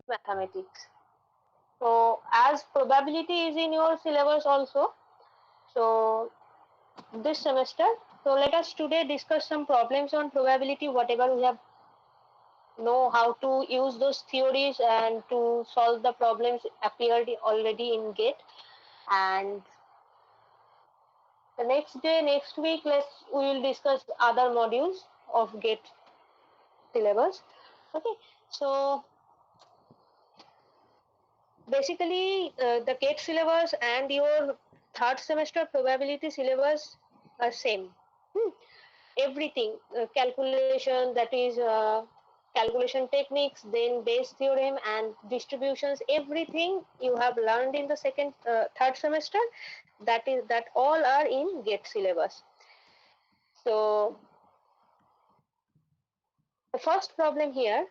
mathematics. So as probability is in your syllabus also, so this semester, so let us today discuss some problems on probability, whatever we have know how to use those theories and to solve the problems appeared already in GATE. And the next day, next week, we will discuss other modules of GATE syllabus. Okay, so basically the GATE syllabus and your third semester probability syllabus are same. Everything, calculation, that is calculation techniques, then Bayes theorem and distributions, everything you have learned in the third semester, that all are in GATE syllabus. So the first problem here,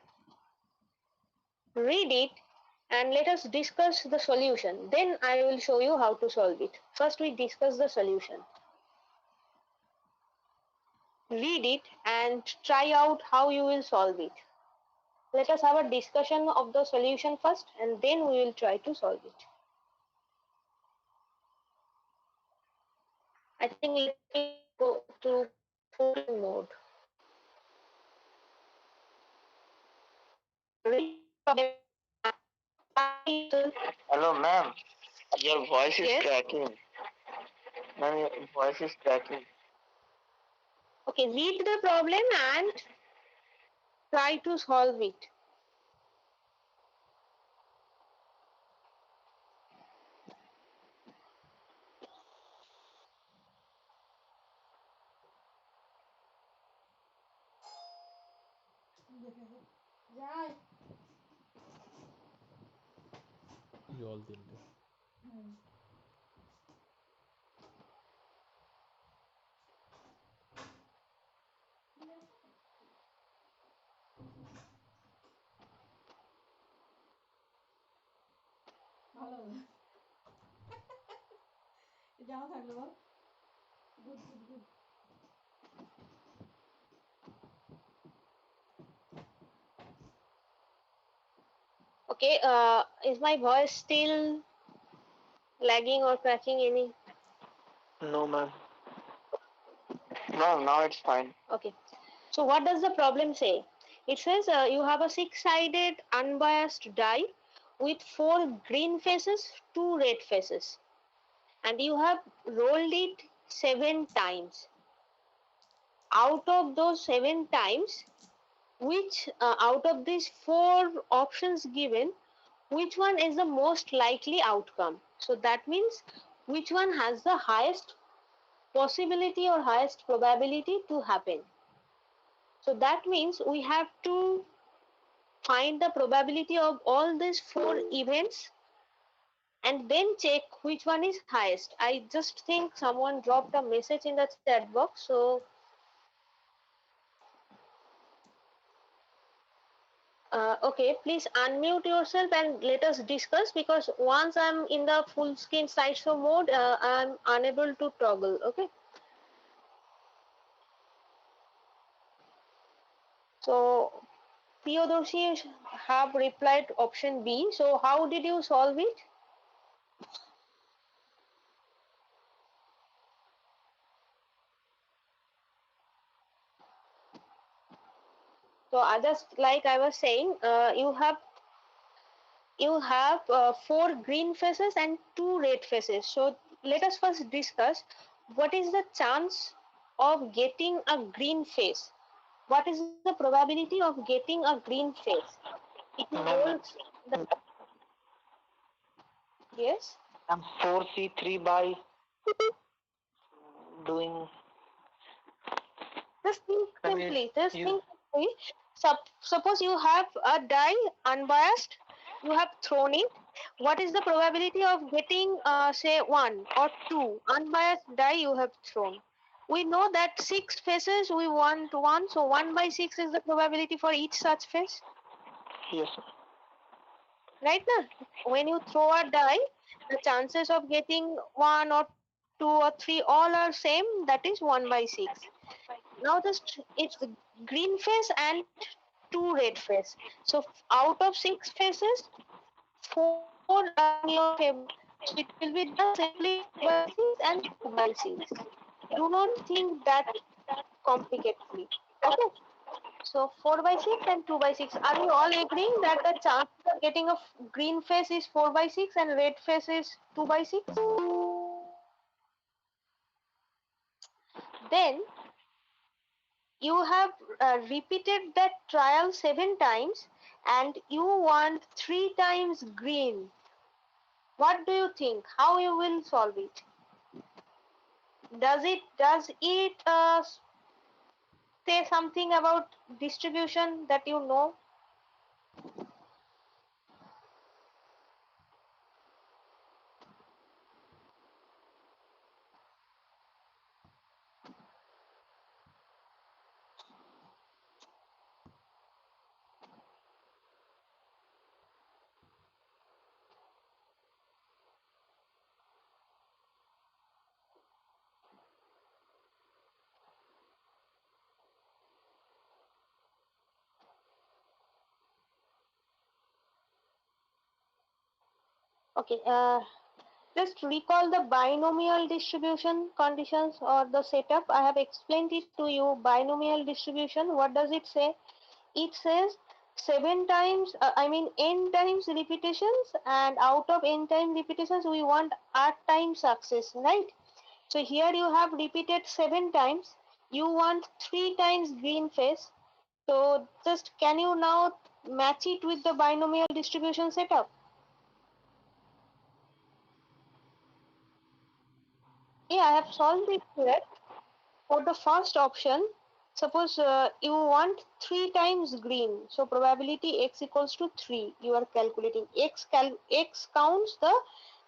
read it and let us discuss the solution. Then I will show you how to solve it. First we discuss the solution. Read it and try out how you will solve it. Let us have a discussion of the solution first and then we will try to solve it. I think let me go to full mode. Hello, ma'am. Your voice is Yes. cracking. Ma'am, your voice is cracking. Okay, read the problem and try to solve it. জল দিলে জামা থাকলো বল good good good Okay, is my voice still lagging or cracking any? No, ma'am. No, now it's fine. Okay, so what does the problem say? It says you have a six-sided unbiased die with four green faces, two red faces, and you have rolled it 7 times. Out of those 7 times, which out of these four options given, which one is the most likely outcome? So that means which one has the highest possibility or highest probability to happen. So that means we have to find the probability of all these four events and then check which one is highest. I just think someone dropped a message in the chat box. So okay, please unmute yourself and let us discuss, because once I'm in the full screen slideshow mode, I'm unable to toggle. Okay. So Priyadarshi have replied option B. So how did you solve it? So I just like I was saying, you have four green faces and two red faces. So let us first discuss what is the chance of getting a green face. What is the probability of getting a green face? If you roll Ma'am, the yes, I'm 4C3 by doing. just think Ma'am, simply. Just you think simply. Suppose you have a die unbiased, you have thrown it. What is the probability of getting, say, one or two unbiased die you have thrown? We know that six faces we want one, so 1/6 is the probability for each such face, yes, right? Now, when you throw a die, the chances of getting one or two or three all are same. That is 1/6. Now just it's green face and two 2 red face. So out of 6 faces, 4 are in your favor. So it will be done simply 4 by 6 and 2 by 6. Do not think that complicatedly. Okay. So 4 by 6 and 2 by 6. Are we all agreeing that the chance of getting a green face is 4 by 6 and red face is 2 by 6? Then you have repeated that trial 7 times and you want 3 times green. What do you think? How you will solve it? Does it say something about distribution that you know? Okay, just recall the binomial distribution conditions or the setup. I have explained it to you. Binomial distribution, what does it say? It says 7 times, n times repetitions, and out of n times repetitions, we want 8 times success, right? So here you have repeated 7 times. You want 3 times green face. So just can you now match it with the binomial distribution setup? Yeah, I have solved it here. For the first option, suppose you want 3 times green. So probability x equals to 3. You are calculating x counts the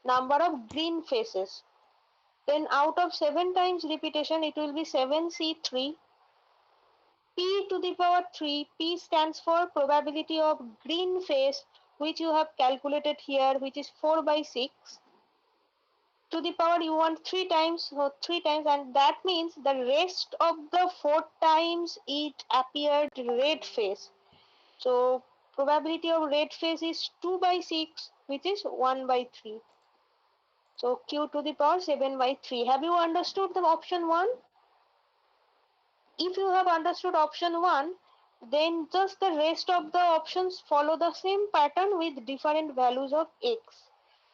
number of green faces. Then out of 7 times repetition, it will be 7c3. P to the power 3. P stands for probability of green face, which you have calculated here, which is 4 by 6. To the power you want 3 times, so 3 times, and that means the rest of the 4 times it appeared red face. So probability of red face is 2 by 6, which is 1 by 3. So q to the power 7 by 3. Have you understood the option 1? If you have understood option 1, then just the rest of the options follow the same pattern with different values of x.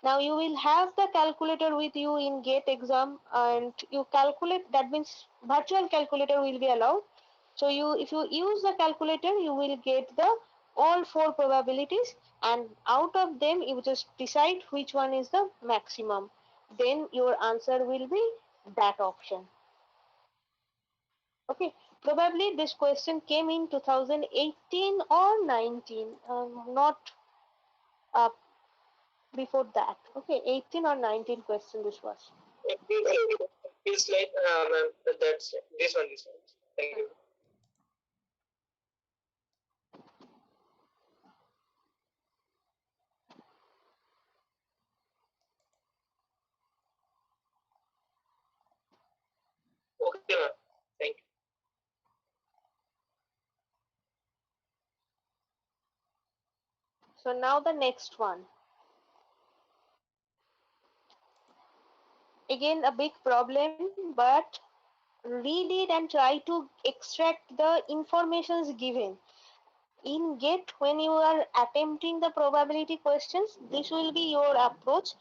Now you will have the calculator with you in GATE exam and you calculate, that means virtual calculator will be allowed. So if you use the calculator, you will get the all 4 probabilities, and out of them you just decide which one is the maximum. Then your answer will be that option. Okay, probably this question came in 2018 or 19, not uh, before that. Okay, 18 or 19 question this was. Feels like ma'am, that's this one. Thank you. Okay, ma'am. Thank you. So now the next one. Again a big problem, but read it and try to extract the informations given. In GATE, when you are attempting the probability questions, this will be your approach.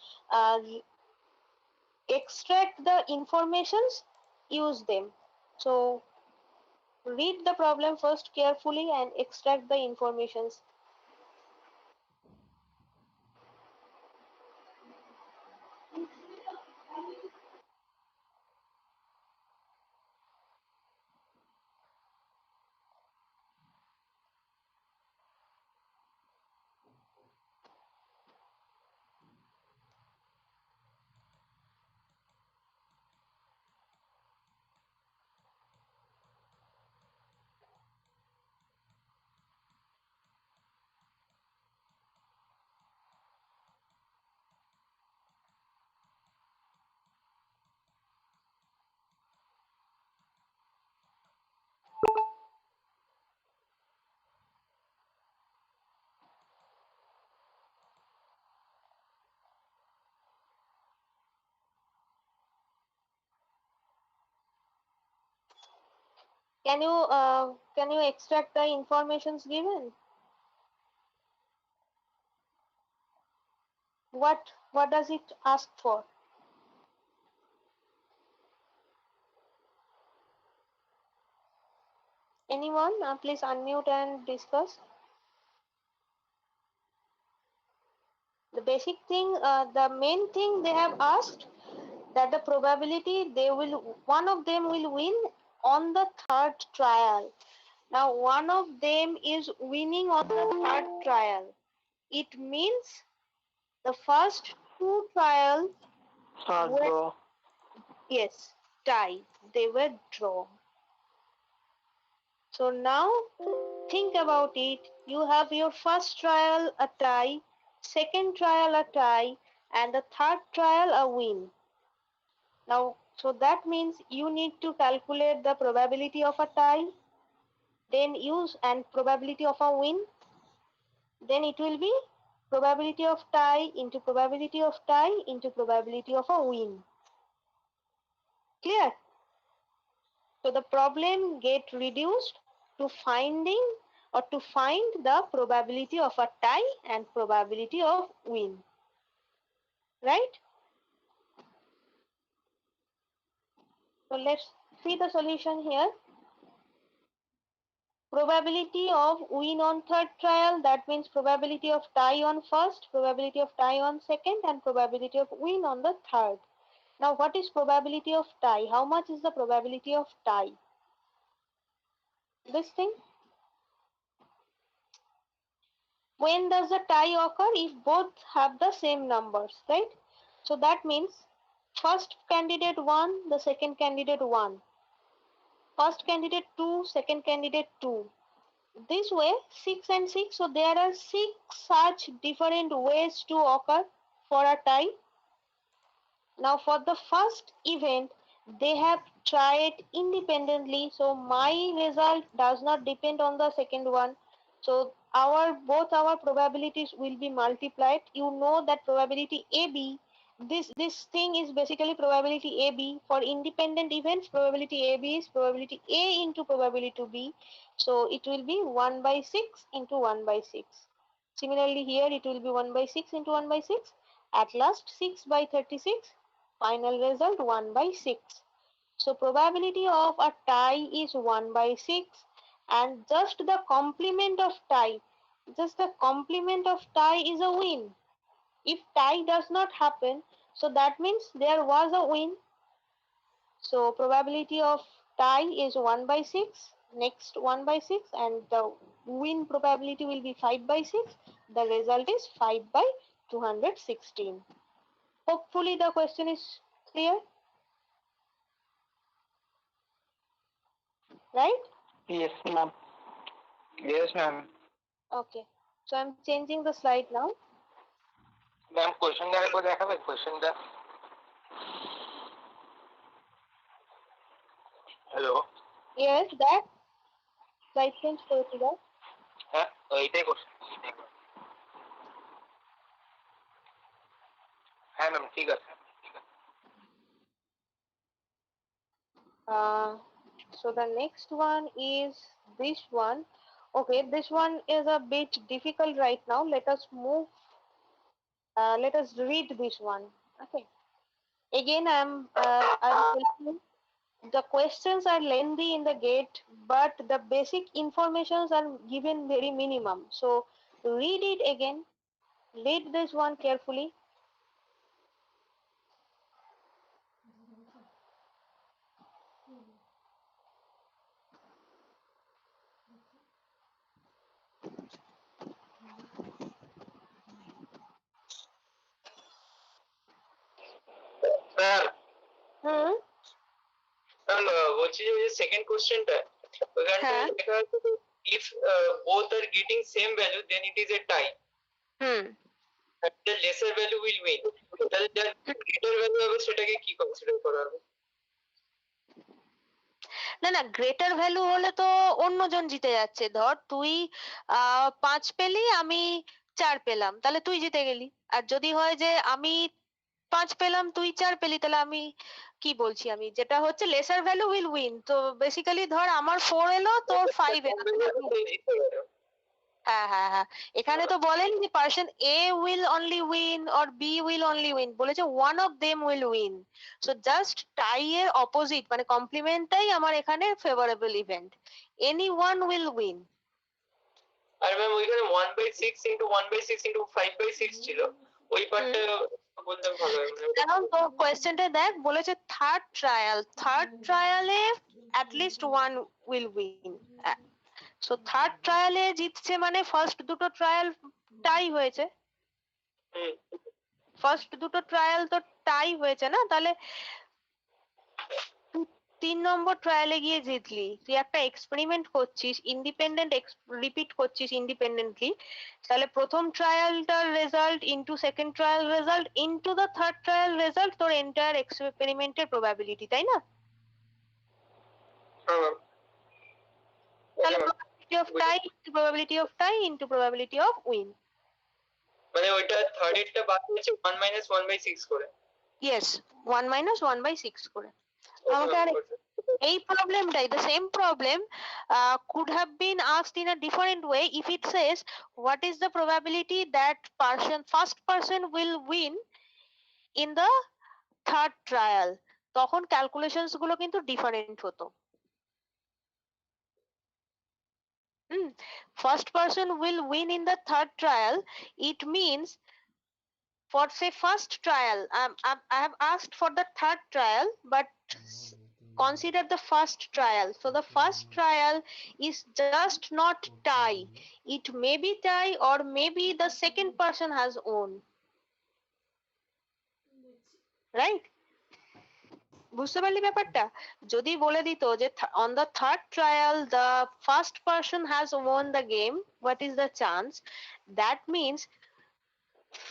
Extract the informations, use them. So read the problem first carefully and extract the informations. Can you extract the informations given? What does it ask for? Anyone? Please unmute and discuss. The basic thing, the main thing they have asked, that the probability one of them will win on the third trial. Now one of them is winning on the third trial. It means the first two trials were, draw. yes, tie. They were draw. So now think about it. You have your first trial a tie, second trial a tie, and the third trial a win. Now, so that means you need to calculate the probability of a tie, then use and probability of a win. Then it will be probability of tie into probability of tie into probability of a win. Clear? So the problem get reduced to finding or to find the probability of a tie and probability of win. Right? So let's see the solution here. Probability of win on third trial, that means probability of tie on first, probability of tie on second, and probability of win on the third. Now what is probability of tie? How much is the probability of tie? This thing. When does the tie occur? If both have the same numbers, right? So that means first candidate 1, the second candidate 1. First candidate 2, second candidate 2. This way 6 and 6. So there are 6 such different ways to occur for a tie. Now for the first event, they have tried independently. So my result does not depend on the second one. So both our probabilities will be multiplied. You know that probability AB, this thing is basically probability AB. For independent events, probability AB is probability A into probability B. So it will be 1 by 6 into 1 by 6. Similarly here it will be 1 by 6 into 1 by 6. At last 6 by 36. Final result 1 by 6. So probability of a tie is 1 by 6, and just the complement of tie is a win. If tie does not happen, so that means there was a win. So probability of tie is 1 by 6, next 1 by 6, and the win probability will be 5 by 6. The result is 5 by 216. Hopefully the question is clear. Right? Yes, ma'am. Yes, ma'am. Okay. So I'm changing the slide now. Ma'am, question that I have a question that. Hello. Yes, that slide change করেছি দাও। হ্যাঁ এইটাই করছি হ্যাঁ ma'am ঠিক আছে So the next one is this one. Okay, this one is a bit difficult right now. Let us move. Let us read this one. Okay. Again, I'm telling you, the questions are lengthy in the gate, but the basic informations are given very minimum. So read it again. Read this one carefully. Sir Hmm. Ma'am বলছি যে second কোশ্চেনটা ওখানটা লেখা আছে if both are getting same value then it is a tie. The lesser value will win. তাহলে যার greater value হবে সেটাকে কি কনসিডার করা হবে? না না, গ্রেটার ভ্যালু হলে তো অন্যজন জিতে যাচ্ছে। ধর তুই 5 পেলি, আমি 4 পেলাম, তাহলে তুই জিতে গেলি। আর যদি হয় যে আমি 5 পেলাম, তুই 4 পেলি, তাহলে আমি কি বলছি, আমি যেটা হচ্ছে লেসার ভ্যালু উইল উইন। তো বেসিক্যালি ধর আমার 4 এলো, তোর 5 এলো। হ্যাঁ হ্যাঁ হ্যাঁ, এখানে তো বলেন যে person A will only win or B will only win, বলেছে one of them will win. So just টাই এর অপোজিট মানে কমপ্লিমেন্টটাই আমার এখানে favourable event, any one will win. আর ম্যাম ওইখানে 1/6 ইনটু 1/6 ইনটু 5/6 ছিল, ওই পার্টটা বলতে ভালো হয়। এখন তো কোয়েশ্চেনটা দেখ, বলেছে থার্ড ট্রায়ালে at least one will win. So third ট্রায়ালে জিতছে মানে ফার্স্ট দুটো ট্রায়াল টাই হয়েছে, ফার্স্ট দুটো ট্রায়াল তো টাই হয়েছে না, তাহলে 3 নম্বর ট্রায়ালে গিয়ে জিতলি, তুই একটা এক্সপেরিমেন্ট করছিস, ইন্ডিপেন্ডেন্ট রিপিট করছিস ইন্ডিপেন্ডেন্টলি, তাহলে প্রথম ট্রায়ালটার result into second trial result into the third trial result, তোর এন্টায়ার এক্সপেরিমেন্টের প্রবাবিলিটি, তাই না? তাহলে probability of tie into probability of tie into probability of win. মানে ওইটা থার্ড এরটা বাকি আছে 1 - 1/6 করে। Yes, 1 minus 1/6 করে। আমাকে আর এই প্রবলেমটাই, the same problem could have been asked in a different way if it says what is the probability that first person will win in the third trial, তখন calculations গুলো কিন্তু different হতো। First person will win in the third trial, it means for say first trial, I have asked for the third trial, but consider the first trial. So the first trial is just not tie, it may be tie or maybe the second person has won, right? বুঝতে পারলি ব্যাপারটা? যদি বলে দিত যে on the third trial the first person has won the game, what is the chance? That means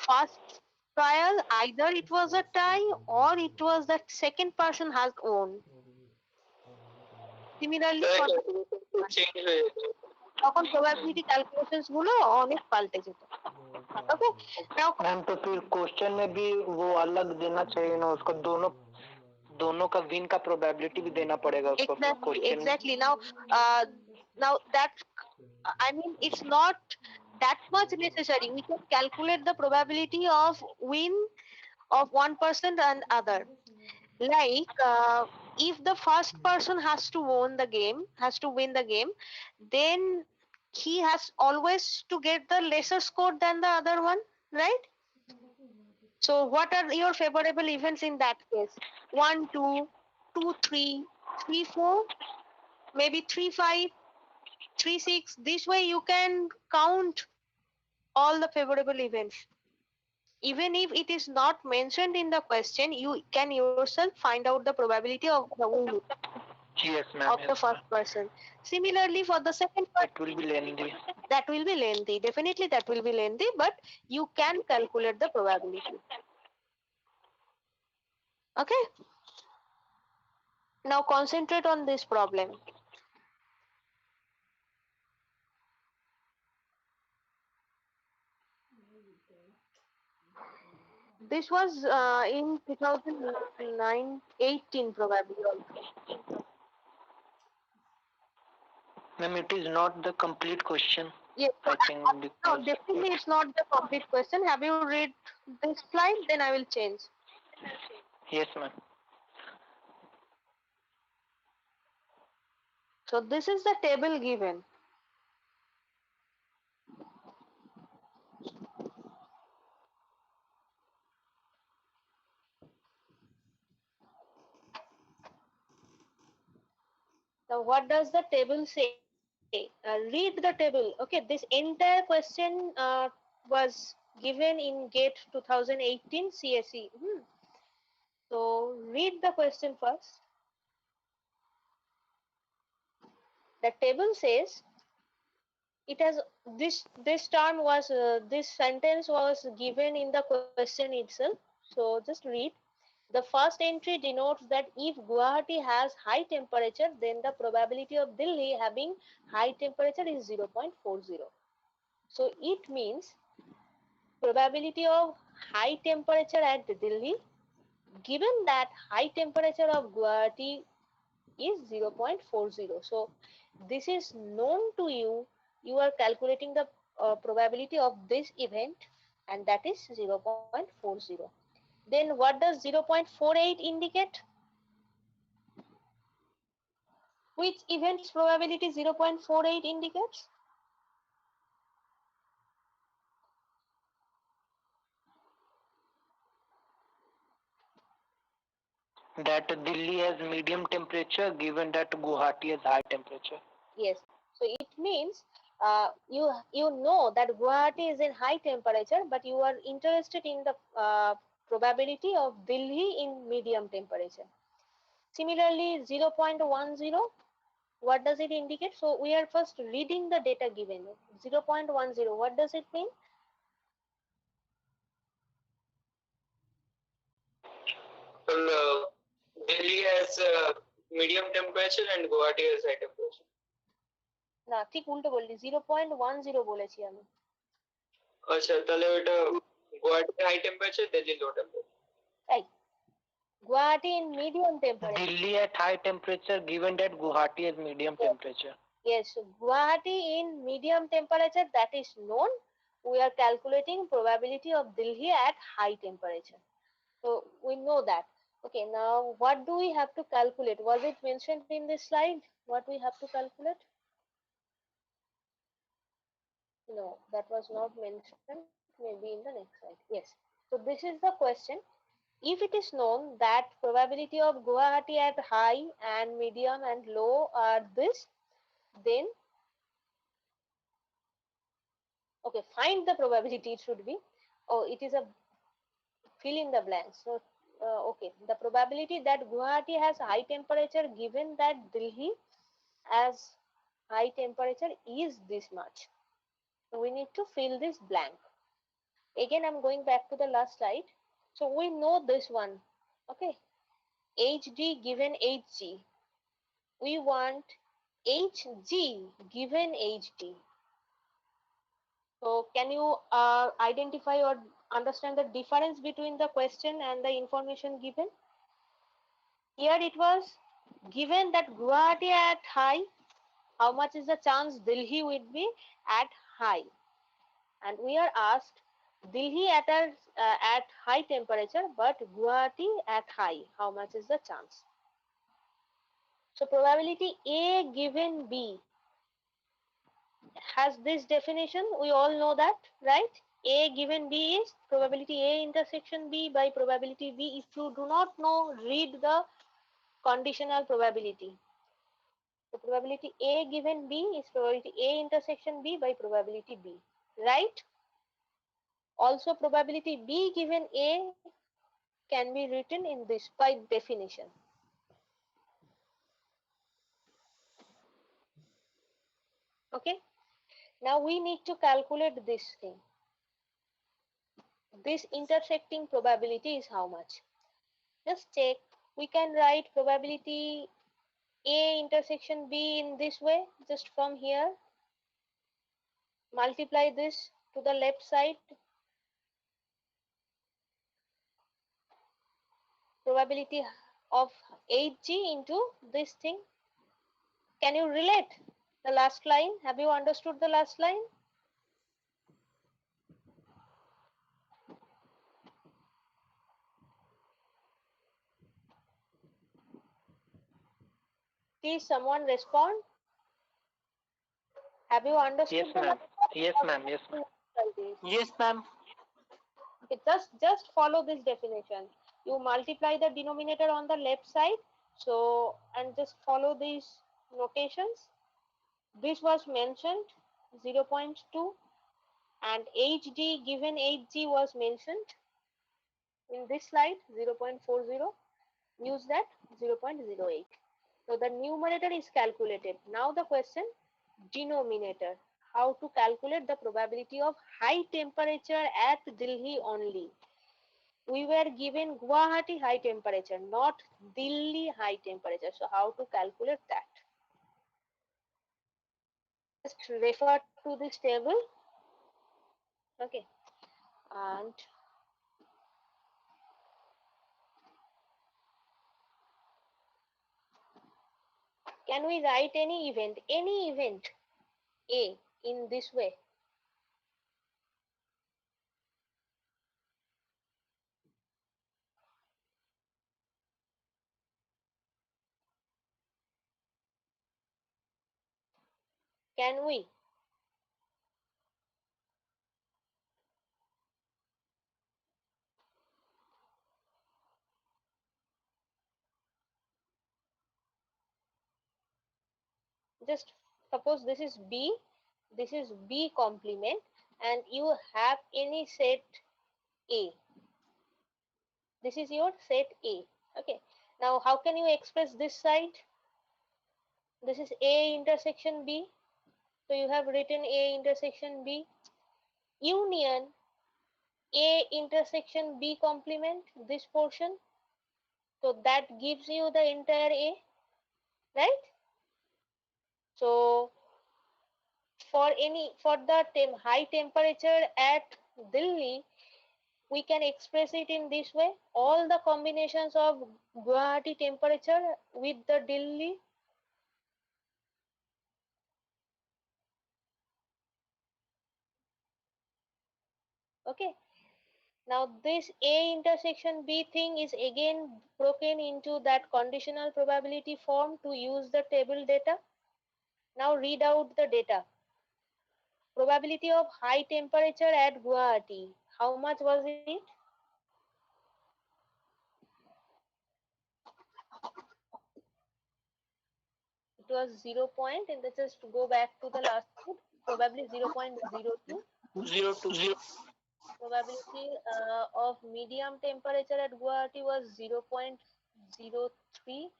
first trial either it was a tie or it was that second person has won. Similarly change হয়ে যেত, তখন probability calculations গুলো অনেক পাল্টে যেত। Okay now ma'am तो फिर question में भी वो अलग देना चाहिए ना उसको, दोनों का विन का प्रोबेबिलिटी भी देना पड़ेगा उसको question. exactly now that I mean it's not that much necessary, we can calculate the probability of win of one person and other, like if the first person has to win the game, then he has always to get the lesser score than the other one, right? So what are your favorable events in that case? 1 2 2 3 3 4, maybe 3 5 3 6, this way you can count all the favorable events. Even if it is not mentioned in the question, you can yourself find out the probability of the win Yes ma'am, of the first person. Similarly for the second it person, will be lengthy. that will be lengthy, definitely that will be lengthy, but you can calculate the probability. Okay, now concentrate on this problem. This was in 2018 probably also. Ma'am, it is not the complete question. Yes, I think no, because definitely it's not the complete question. Have you read this slide? Then I will change. yes ma'am. So this is the table given. Now what does the table say? Read the table. Okay, this entire question was given in GATE 2018 CSE. So read the question first. The table says it has this term was this sentence was given in the question itself. So just read. The first entry denotes that if Guwahati has high temperature, then the probability of Delhi having high temperature is 0.40. So it means probability of high temperature at Delhi given that high temperature of Guwahati is 0.40. So this is known to you. You are calculating the probability of this event, and that is 0.40. Then what does 0.48 indicate? Which event's probability 0.48 indicates? That Delhi has medium temperature, given that Guwahati has high temperature. Yes. So it means you know that Guwahati is in high temperature, but you are interested in the probability of Delhi in medium temperature. Similarly, 0.10, what does it indicate? So we are first reading the data given. 0.10, what does it mean? Well, Delhi has medium temperature and Guwahati has high temperature. না ঠিক উল্টো বললি 0.10 বলেছি আমি আচ্ছা তাহলে ওটা Guwahati high temperature, Delhi low temperature. তাই Guwahati in medium temperature. Delhi at high temperature, given that Guwahati has medium temperature. Yes, so Guwahati in medium temperature, that is known. We are calculating probability of Delhi at high temperature. So we know that. Okay, now what do we have to calculate? Was it mentioned in this slide? What we have to calculate? No, that was not mentioned. Maybe in the next slide. Yes. So this is the question. If it is known that probability of Guwahati at high and medium and low are this, then okay, find the probability. It should be, oh, it is a fill in the blanks. So okay, the probability that Guwahati has high temperature given that Delhi has high temperature is this much. So we need to fill this blank. Again, I'm going back to the last slide. So we know this one. Okay, HD given HG. We want HG given HD. So can you identify or understand the difference between the question and the information given? Here it was given that Guwahati at high, how much is the chance Delhi would be at high? And we are asked Delhi at high temperature, but Guwahati at high, how much is the chance? So probability A given B has this definition. We all know that, right? A given B is probability A intersection B by probability B. If you do not know, read the conditional probability. So probability A given B is probability A intersection B by probability B, right? Also probability B given A can be written in this by definition. Okay, now we need to calculate this thing. This intersecting probability is how much? Just check. We can write probability A intersection B in this way. Just from here, multiply this to the left side. Probability of 8G into this thing. Can you relate the last line? Have you understood the last line? Please someone respond. Have you understood? Yes, ma'am. Yes, ma'am. Yes, ma'am. Yes, ma'am. Okay, just follow this definition. You multiply the denominator on the left side. So, and just follow these notations. This was mentioned 0.2 and HD given HG was mentioned in this slide 0.40. Use that 0.08. So the numerator is calculated. Now the question, denominator. How to calculate the probability of high temperature at Delhi only. We were given Guwahati high temperature, not Delhi high temperature. So how to calculate that? Just refer to this table. Okay. And Can we write any event A in this way? Can we? Just suppose this is B complement, and you have any set A. This is your set A. Okay. Now, how can you express this side? This is A intersection B. So you have written A intersection B union A intersection B complement, this portion. So that gives you the entire A, right? So for the high temperature at Delhi, we can express it in this way: all the combinations of Guwahati temperature with the Delhi. Okay. Now this A intersection B thing is again broken into that conditional probability form to use the table data. Now read out the data. Probability of high temperature at Guwahati. How much was it? It was 0. And let's just go back to the last slide. Probably 0.02. 0 Probability of medium temperature at Guwahati was 0.03,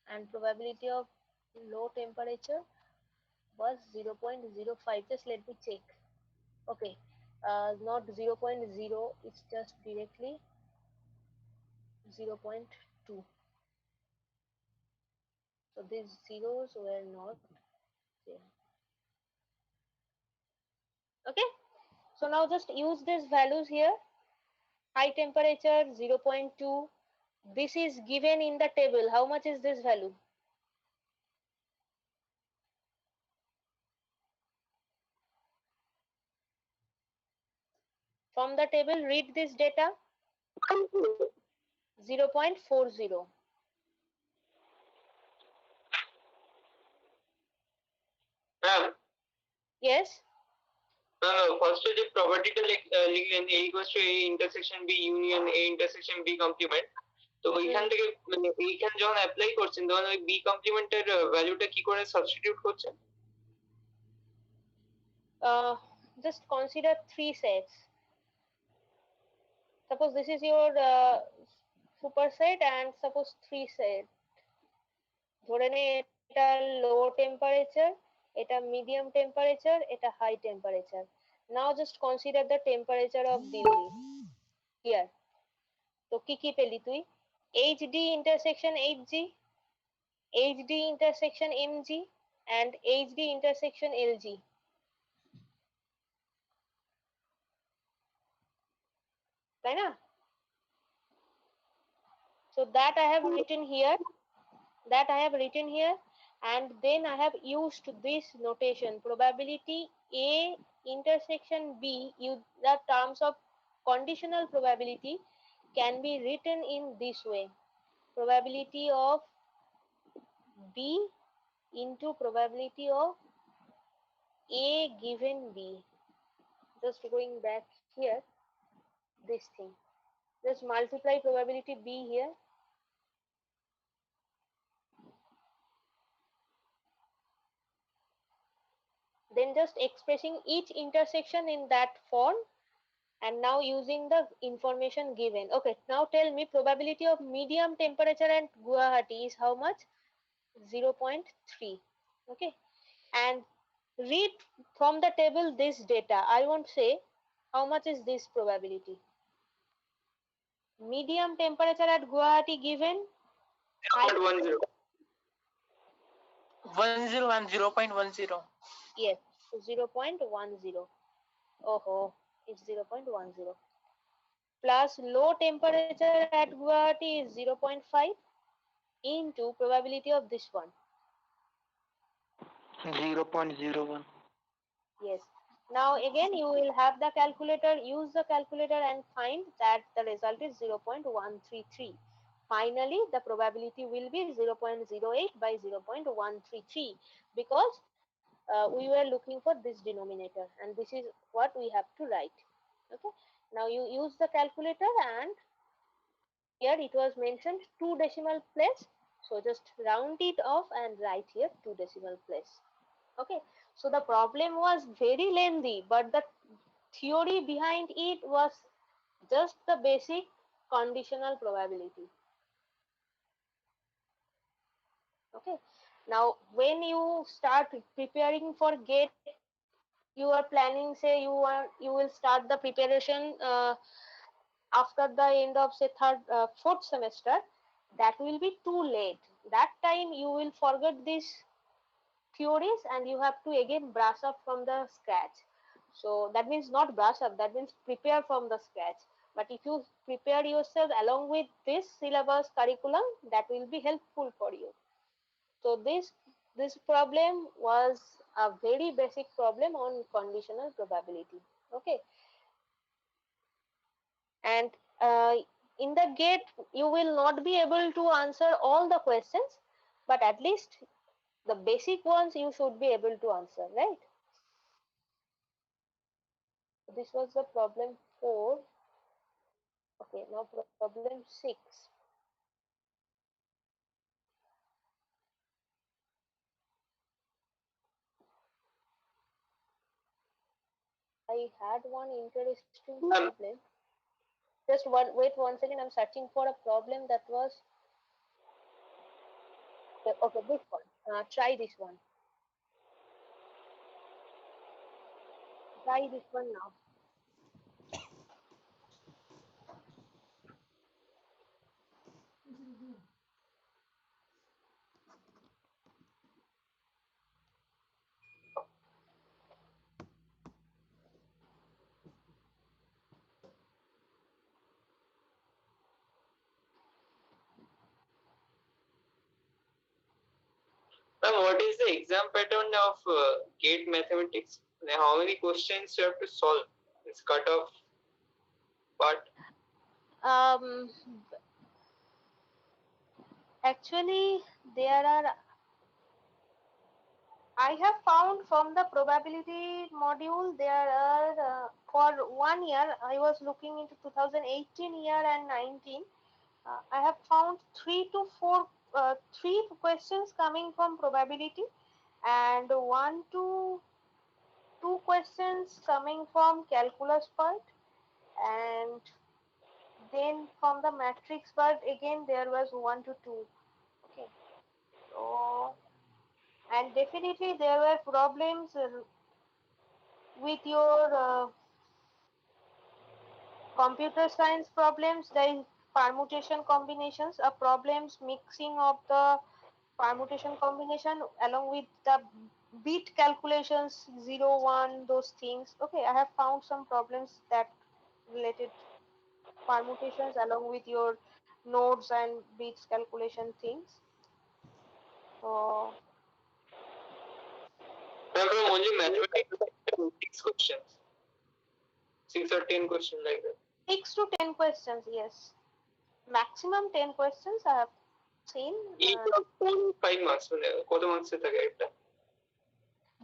and probability of low temperature was 0.05. Just let me check. Okay, not 0.0, it's just directly 0.2. So these zeros were not there. Okay, so now just use these values here. High temperature 0.2. This is given in the table. How much is this value? From the table, read this data. 0.40. Ma'am, Yes. no, first the probability লিখলেন A equals to A intersection B union A intersection B complement. তো ওইখান থেকে মানে এইখানে যখন apply করছেন তখন ওই বি কমপ্লিমেন্টের ভ্যালুটা কি করে সাবস্টিটিউট করছেন? Just consider 3 sets. Suppose this is your superset, and suppose 3 set. ধরে নে এটা লো টেম্পারেচার, এটা মিডিয়াম টেম্পারেচার, এটা high temperature. Now just consider the temperature of Delhi here. তো কি পেলি তুই? HD intersection HG, HD intersection MG, and HD intersection LG. তাই না? So that I have written here. And then I have used this notation: probability A intersection B, use the terms of conditional probability, can be written in this way: probability of B into probability of A given B. Just going back here, this thing, just multiply probability B here. Then just expressing each intersection in that form, and now using the information given. Okay, now tell me probability of medium temperature at Guwahati is how much? 0.3. Okay, and read from the table this data. I won't say how much is this probability. Medium temperature at Guwahati given 0.10. 10 and 0.10. Yes, 0.10. Oh, it's 0.10. Plus low temperature at Guwahati is 0.5 into probability of this one. 0.01. Yes. Now again you will have the calculator, use the calculator and find that the result is 0.133. Finally, the probability will be 0.08 by 0.133 because we were looking for this denominator and this is what we have to write. Okay. Now you use the calculator and here it was mentioned 2 decimal place. So just round it off and write here 2 decimal place. Okay, so the problem was very lengthy, but the theory behind it was just the basic conditional probability. Okay, now when you start preparing for GATE, you are planning, say you will start the preparation after the end of say fourth semester. That will be too late. That time you will forget this theories and you have to again brush up from the scratch. So that means not brush up, that means prepare from the scratch. But if you prepare yourself along with this syllabus curriculum, that will be helpful for you. So this problem was a very basic problem on conditional probability. Okay, and uh, in the GATE you will not be able to answer all the questions, but at least the basic ones you should be able to answer, right? This was the problem 4. Okay, now problem 6. I had one interesting problem. Just wait 1 second. I'm searching for a problem that was okay. This one. Try this one. Try this one now. Ma'am, what is the exam pattern of GATE mathematics? How many questions you have to solve? It's cut off part. Um, Actually, there are. I have found from the probability module there are for 1 year. I was looking into 2018 year and 19. I have found 3 questions coming from probability and 1 to 2 questions coming from calculus part, and then from the matrix part again there was 1 to 2. Okay, so and definitely there were problems with your computer science problems like permutation combinations, problems mixing of the permutation combination along with the bit calculations 0 1, those things. Okay, I have found some problems that related permutations along with your nodes and bits calculation things. So Ma'am, from only mathematics, 6 questions. 6 or 10 questions like that. 6 to 10 questions, yes, maximum 10 questions I have seen. Each of 4 5 marks. কত মার্কসের থাকে একটা?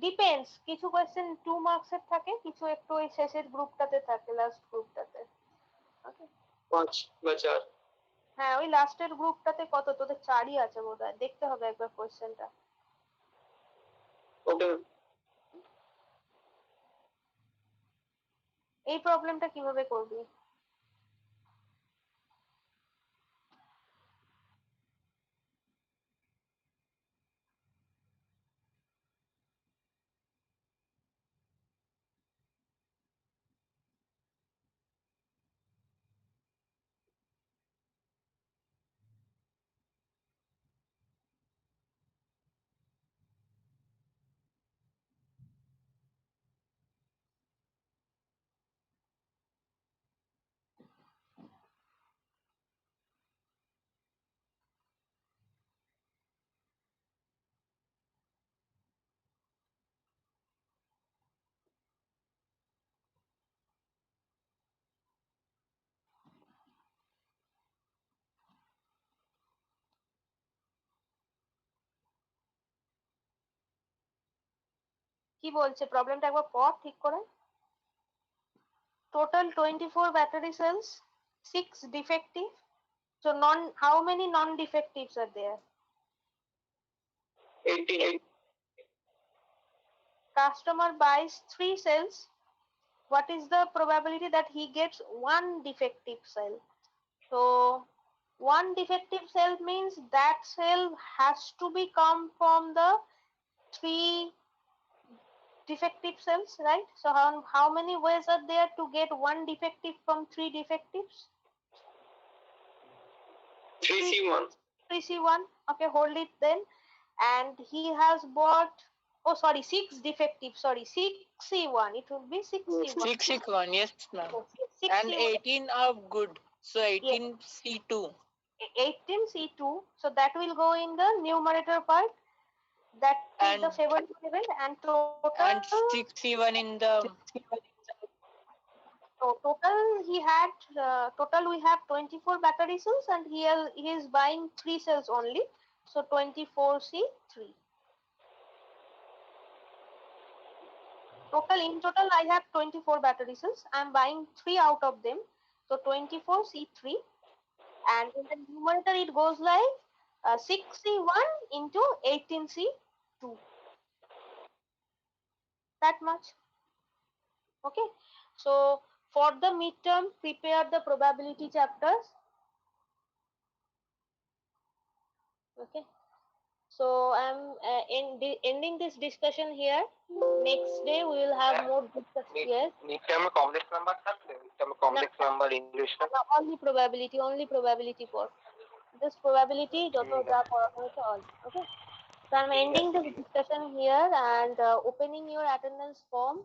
Depends, কিছু question 2 মার্কসের থাকে, কিছু একটু ওই শেষের গ্রুপটাতে থাকে, লাস্ট গ্রুপটাতে। ওকে, 5 বা 4। হ্যাঁ ওই লাস্টের গ্রুপটাতে কত তোদের 4ই আছে বোধহয়, দেখতে হবে একবার কোয়েশ্চেনটা। ওকে, এই প্রবলেমটা কিভাবে করবি? কি বলছে প্রবলেমটা একবার পড় ঠিক করে। Total 24 battery cells, 6 defective. So how many non-defectives are there? 18. Customer buys 3 cells. What is the probability that he gets 1 defective cell? So 1 defective cell means that cell has to be come from the 3 defective cells, right? So how many ways are there to get 1 defective from 3 defectives? 3C1. 3C1. Okay, hold it then. And he has bought, oh sorry, 6 defective, sorry, 6C1. It will be 6C1. 661, yes, ma'am. Okay, And 6C1. 18 are good. So 18C2. 18C2. So that will go in the numerator part. That is And- the 77 and total. And 6C1 in the. So total he had total we have 24 battery cells and he is buying 3 cells only. So 24C3. In total I have 24 battery cells. I am buying 3 out of them. So 24C3, and in the numerator it goes like 6C1 into 18C2. That much. Okay. So for the midterm, prepare the probability chapters. Okay. So I'm ending this discussion here. Next day we will have more discussion. Yes. midterm में complex number থাকবে midterm में complex number English में Only probability for this probability যত যা পড়া হয়েছে all. Okay. So I'm ending this discussion here and opening your attendance form.